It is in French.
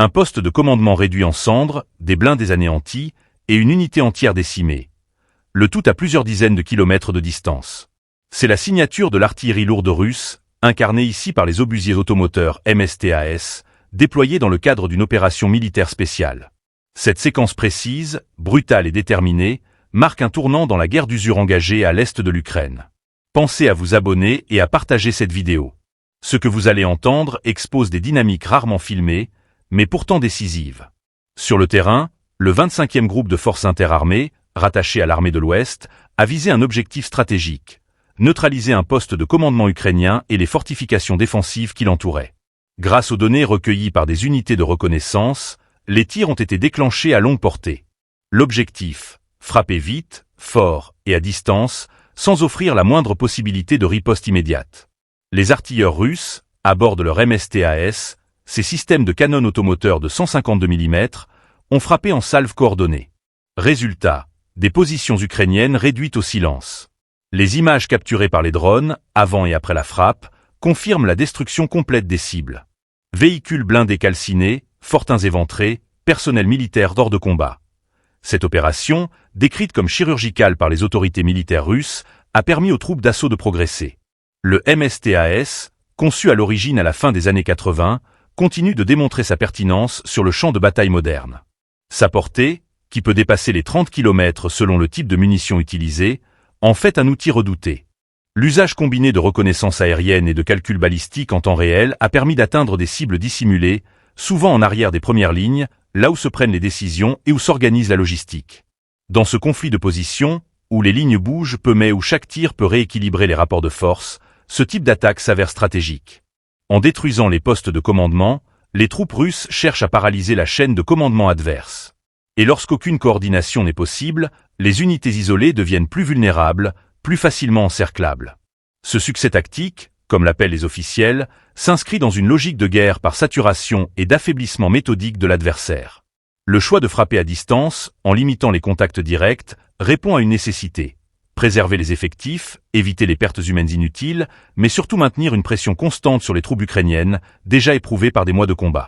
Un poste de commandement réduit en cendres, des blindés anéantis et une unité entière décimée. Le tout à plusieurs dizaines de kilomètres de distance. C'est la signature de l'artillerie lourde russe, incarnée ici par les obusiers automoteurs MSTAS, déployés dans le cadre d'une opération militaire spéciale. Cette séquence précise, brutale et déterminée, marque un tournant dans la guerre d'usure engagée à l'est de l'Ukraine. Pensez à vous abonner et à partager cette vidéo. Ce que vous allez entendre expose des dynamiques rarement filmées, mais pourtant décisives. Sur le terrain, le 25e groupe de forces interarmées, rattaché à l'armée de l'Ouest, a visé un objectif stratégique, neutraliser un poste de commandement ukrainien et les fortifications défensives qui l'entouraient. Grâce aux données recueillies par des unités de reconnaissance, les tirs ont été déclenchés à longue portée. L'objectif, frapper vite, fort et à distance, sans offrir la moindre possibilité de riposte immédiate. Les artilleurs russes, à bord de leur MSTAS, ces systèmes de canons automoteurs de 152 mm, ont frappé en salve coordonnée. Résultat, des positions ukrainiennes réduites au silence. Les images capturées par les drones, avant et après la frappe, confirment la destruction complète des cibles. Véhicules blindés calcinés, fortins éventrés, personnel militaire hors de combat. Cette opération, décrite comme chirurgicale par les autorités militaires russes, a permis aux troupes d'assaut de progresser. Le MSTAS, conçu à l'origine à la fin des années 80, continue de démontrer sa pertinence sur le champ de bataille moderne. Sa portée, qui peut dépasser les 30 km selon le type de munitions utilisées, en fait un outil redouté. L'usage combiné de reconnaissance aérienne et de calcul balistique en temps réel a permis d'atteindre des cibles dissimulées, souvent en arrière des premières lignes, là où se prennent les décisions et où s'organise la logistique. Dans ce conflit de position, où les lignes bougent peu mais où chaque tir peut rééquilibrer les rapports de force, ce type d'attaque s'avère stratégique. En détruisant les postes de commandement, les troupes russes cherchent à paralyser la chaîne de commandement adverse. Et lorsqu'aucune coordination n'est possible, les unités isolées deviennent plus vulnérables, plus facilement encerclables. Ce succès tactique, comme l'appellent les officiels, s'inscrit dans une logique de guerre par saturation et d'affaiblissement méthodique de l'adversaire. Le choix de frapper à distance, en limitant les contacts directs, répond à une nécessité. Préserver les effectifs, éviter les pertes humaines inutiles, mais surtout maintenir une pression constante sur les troupes ukrainiennes, déjà éprouvées par des mois de combat.